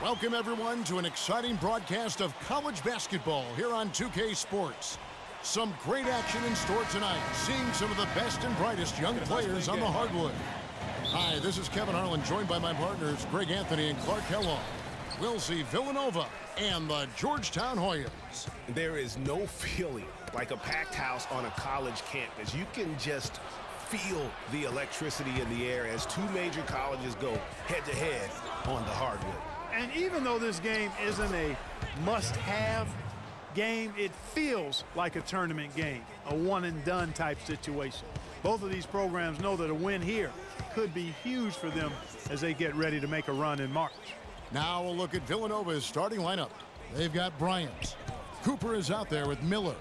Welcome, everyone, to an exciting broadcast of college basketball here on 2K Sports. Some great action in store tonight, seeing some of the best and brightest young players on the hardwood. Hi, this is Kevin Harlan, joined by my partners Greg Anthony and Clark Kellogg. We'll see Villanova and the Georgetown Hoyas. There is no feeling like a packed house on a college campus. You can just feel the electricity in the air as two major colleges go head-to-head on the hardwood. And even though this game isn't a must-have game, it feels like a tournament game, a one-and-done type situation. Both of these programs know that a win here could be huge for them as they get ready to make a run in March. Now we'll look at Villanova's starting lineup. They've got Bryant. Cooper is out there with Miller.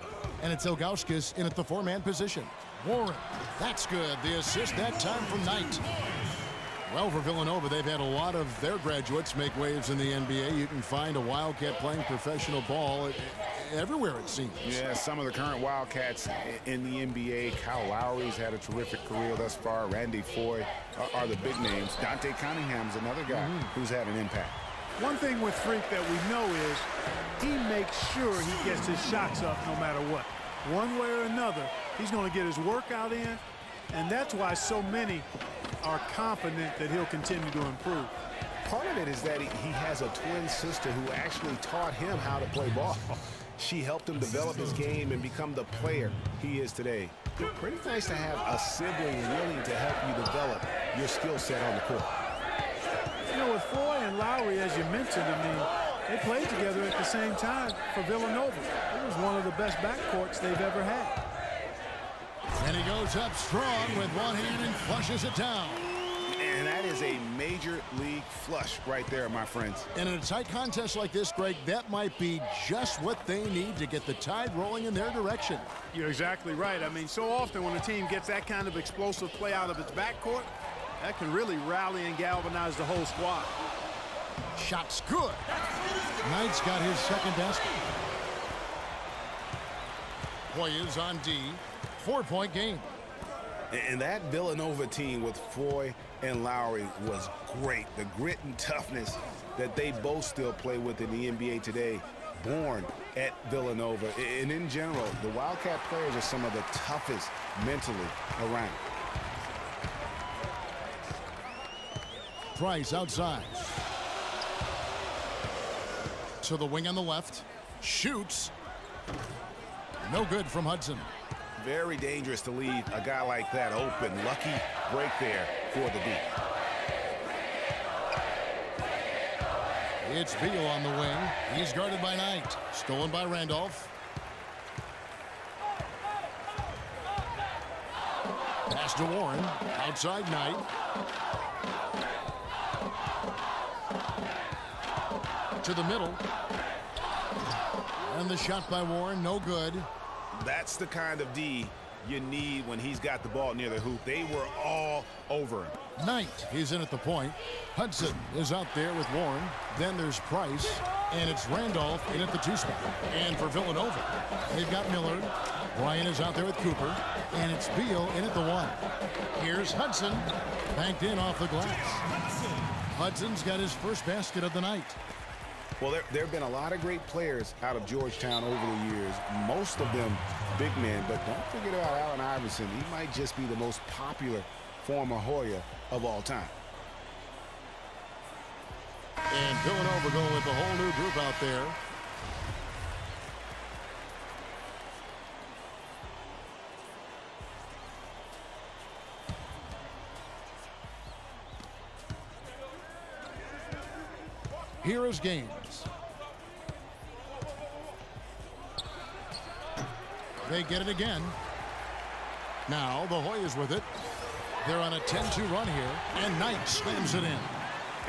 And it's Ilgauskas in at the four-man position. Warren, that's good. The assist that time from Knight. Well, for Villanova, they've had a lot of their graduates make waves in the NBA. You can find a Wildcat playing professional ball everywhere, it seems. Yeah, some of the current Wildcats in the NBA. Kyle Lowry's had a terrific career thus far. Randy Foye are the big names. Dante Cunningham's another guy who's had an impact. One thing with Freak that we know is he makes sure he gets his shots up no matter what. One way or another, he's going to get his workout in, and that's why so many are confident that he'll continue to improve. Part of it is that he has a twin sister who actually taught him how to play ball. She helped him develop his game and become the player he is today. Pretty nice to have a sibling willing to help you develop your skill set on the court. You know, with Foye and Lowry, as you mentioned, I mean, they played together at the same time for Villanova. It was one of the best backcourts they've ever had. And he goes up strong with one hand and flushes it down. And that is a major league flush right there, my friends. And in a tight contest like this, Greg, that might be just what they need to get the tide rolling in their direction. You're exactly right. I mean, so often when a team gets that kind of explosive play out of its backcourt, that can really rally and galvanize the whole squad. Shot's good. Knight's got his second basket. Hoyas on D. 4-point game. And that Villanova team with Foye and Lowry was great. The grit and toughness that they both still play with in the NBA today, born at Villanova. And in general, the Wildcat players are some of the toughest mentally around. Price outside. To the wing on the left. Shoots. No good from Hudson. Very dangerous to leave a guy like that open. Lucky break there for the D. It's Beal on the wing. He's guarded by Knight. Stolen by Randolph. Pass to Warren. Outside Knight. To the middle. And the shot by Warren, no good. That's the kind of D you need when he's got the ball near the hoop. They were all over him. Knight is in at the point. Hudson is out there with Warren. Then there's Price. And it's Randolph in at the two spot. And for Villanova, they've got Miller. Bryant is out there with Cooper. And it's Beal in at the one. Here's Hudson. Banked in off the glass. Hudson's got his first basket of the night. Well, there have been a lot of great players out of Georgetown over the years, most of them big men, but don't forget about Allen Iverson. He might just be the most popular former Hoya of all time. And Villanova going with the whole new group out there. Here is Gaines. They get it again. Now the Hoyas with it. They're on a 10-2 run here, and Knight slams it in.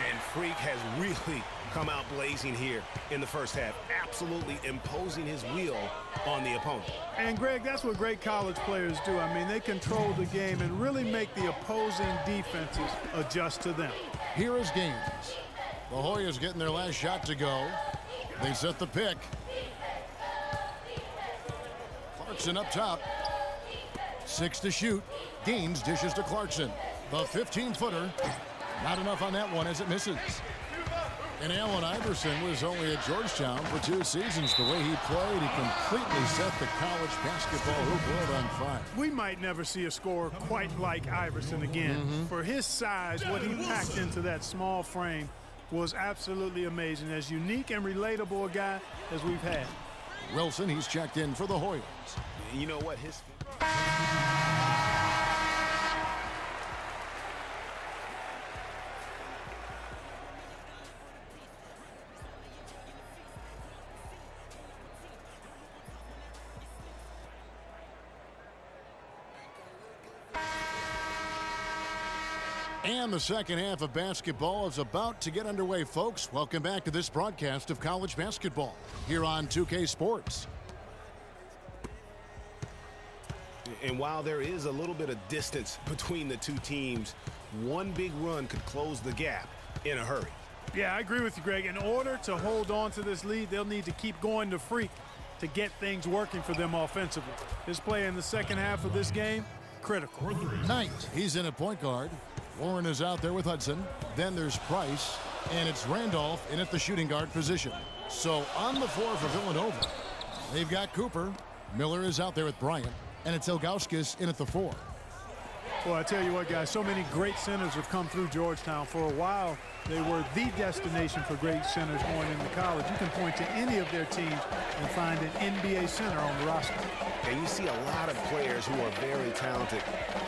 And Freak has really come out blazing here in the first half, absolutely imposing his will on the opponent. And, Greg, that's what great college players do. I mean, they control the game and really make the opposing defenses adjust to them. Here is Gaines. The Hoyas getting their last shot to go. They set the pick. Clarkson up top. 6 to shoot. Gaines dishes to Clarkson. The 15-footer. Not enough on that one as it misses. And Allen Iverson was only at Georgetown for 2 seasons. The way he played, he completely set the college basketball hoop world on fire. We might never see a scorer quite like Iverson again. For his size, what he packed into that small frame was absolutely amazing. As unique and relatable a guy as we've had. Wilson, he's checked in for the Hoyas. You know what? And the second half of basketball is about to get underway, folks. Welcome back to this broadcast of college basketball here on 2K Sports. And while there is a little bit of distance between the two teams, one big run could close the gap in a hurry. Yeah, I agree with you, Greg. In order to hold on to this lead, they'll need to keep going to Freak to get things working for them offensively. His play in the second half of this game, critical. Knight, he's in at point guard. Warren is out there with Hudson. Then there's Price, and it's Randolph in at the shooting guard position. So on the floor for Villanova, they've got Cooper. Miller is out there with Bryant, and it's Ilgauskas in at the 4. Well, I tell you what, guys, so many great centers have come through Georgetown. For a while, they were the destination for great centers going into college. You can point to any of their teams and find an NBA center on the roster. And you see a lot of players who are very talented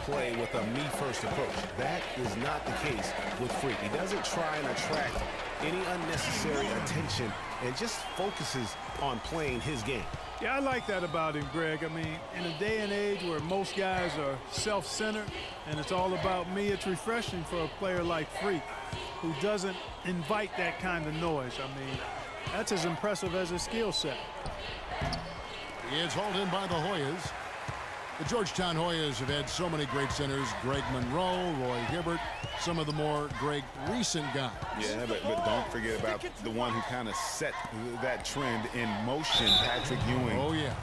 play with a me-first approach. That is not the case with Freak. He doesn't try and attract any unnecessary attention and just focuses on playing his game. Yeah, I like that about him, Greg. I mean, in a day and age where most guys are self-centered and it's all about me, it's refreshing for a player like Freak who doesn't invite that kind of noise. I mean, that's as impressive as his skill set. It's hauled in by the Hoyas. The Georgetown Hoyas have had so many great centers. Greg Monroe, Roy Hibbert, some of the more great recent guys. Yeah, but don't forget about the one who kind of set that trend in motion. Patrick Ewing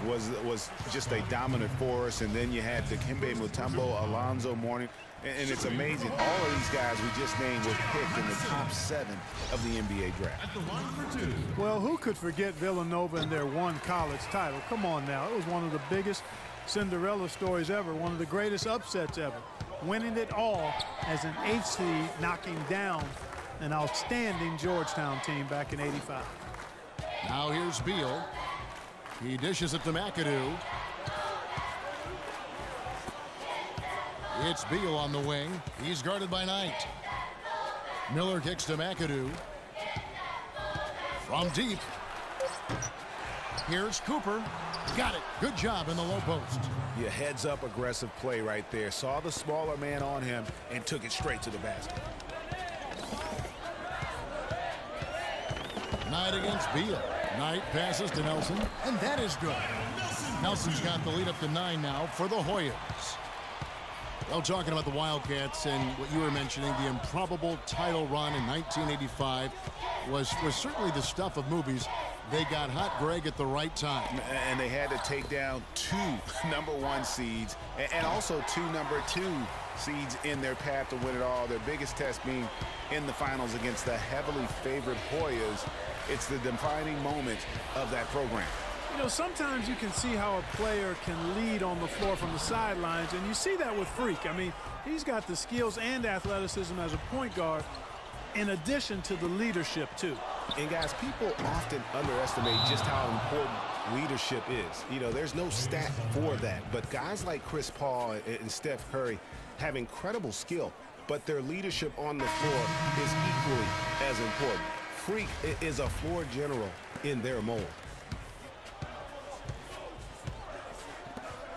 was just a dominant force. And then you had Dikembe Mutombo, Alonzo Mourning. And it's amazing. All of these guys we just named were picked in the top 7 of the NBA draft. Well, who could forget Villanova and their one college title? Come on now. It was one of the biggest Cinderella stories ever, one of the greatest upsets ever. Winning it all as an 8th seed, knocking down an outstanding Georgetown team back in '85. Now here's Beal. He dishes it to McAdoo. It's Beal on the wing. He's guarded by Knight. Miller kicks to McAdoo. From deep. Here's Cooper. Got it. Good job in the low post. Yeah, heads-up aggressive play right there. Saw the smaller man on him and took it straight to the basket. Knight against Beal. Knight passes to Nelson, and that is good. Nelson's got the lead up to 9 now for the Hoyas. Well, talking about the Wildcats and what you were mentioning, the improbable title run in 1985 was certainly the stuff of movies. They got hot, Greg, at the right time. And they had to take down 2 #1 seeds and also 2 #2 seeds in their path to win it all. Their biggest test being in the finals against the heavily favored Hoyas. It's the defining moment of that program. You know, sometimes you can see how a player can lead on the floor from the sidelines, and you see that with Freak. I mean, he's got the skills and athleticism as a point guard in addition to the leadership, too. And, guys, people often underestimate just how important leadership is. You know, there's no stat for that, but guys like Chris Paul and Steph Curry have incredible skill, but their leadership on the floor is equally as important. Freak is a floor general in their mold.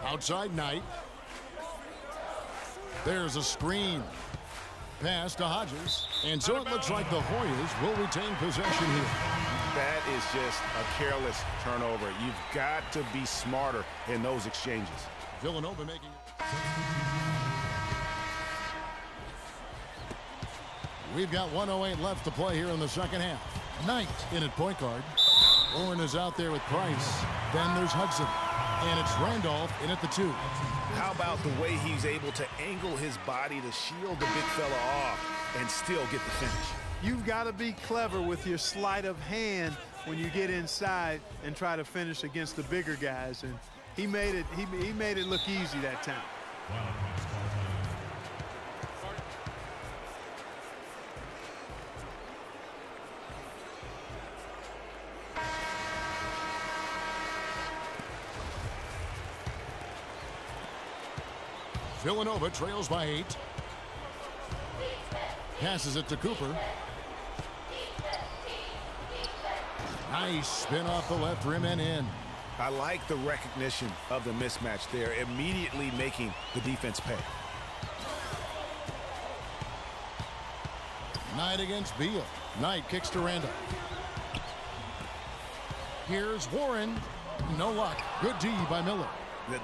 Outside Knight. There's a screen. Pass to Hodges. And so it looks like the Hoyas will retain possession here. That is just a careless turnover. You've got to be smarter in those exchanges. Villanova making it. We've got 1:08 left to play here in the second half. Knight in at point guard. Warren is out there with Price. Then there's Hudson. And it's Randolph in at the 2. How about the way he's able to angle his body to shield the big fella off and still get the finish? You've got to be clever with your sleight of hand when you get inside and try to finish against the bigger guys. And he made it look easy that time. Villanova trails by 8. Passes it to Cooper. Nice spin off the left rim and in. I like the recognition of the mismatch there, immediately making the defense pay. Knight against Beal. Knight kicks to Randall. Here's Warren. No luck. Good D by Miller.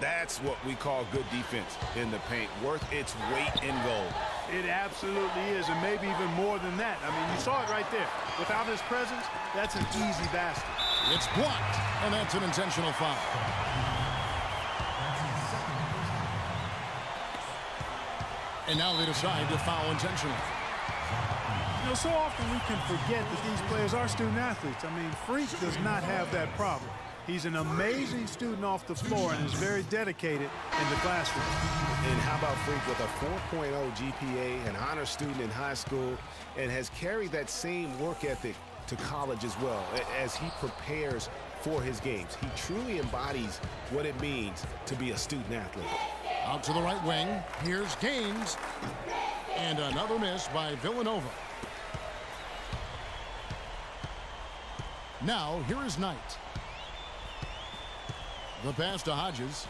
That's what we call good defense in the paint, worth its weight in gold. It absolutely is, and maybe even more than that. I mean, you saw it right there. Without his presence, that's an easy basket. It's blocked, and that's an intentional foul. And now they decide to foul intentionally. You know, so often we can forget that these players are student athletes. I mean, Freak does not have that problem. He's an amazing student off the floor and is very dedicated in the classroom. And how about Freak with a 4.0 GPA, an honor student in high school, and has carried that same work ethic to college as well as he prepares for his games. He truly embodies what it means to be a student athlete. Out to the right wing. Here's Gaines. And another miss by Villanova. Now, here is Knight. The pass to Hodges.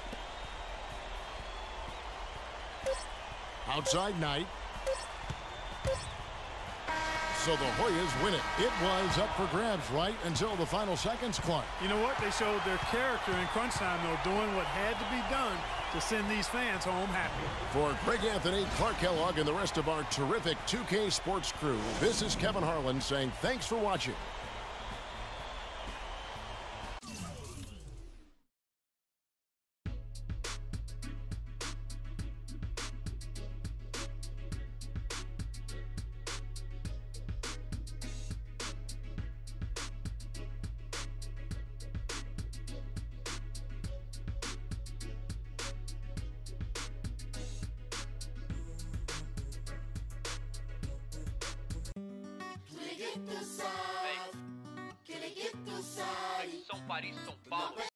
Outside Knight. So the Hoyas win it. It was up for grabs right until the final seconds, Clark. You know what? They showed their character in crunch time, though, doing what had to be done to send these fans home happy. For Greg Anthony, Clark Kellogg, and the rest of our terrific 2K Sports crew, this is Kevin Harlan saying thanks for watching. São Paris, São Paulo.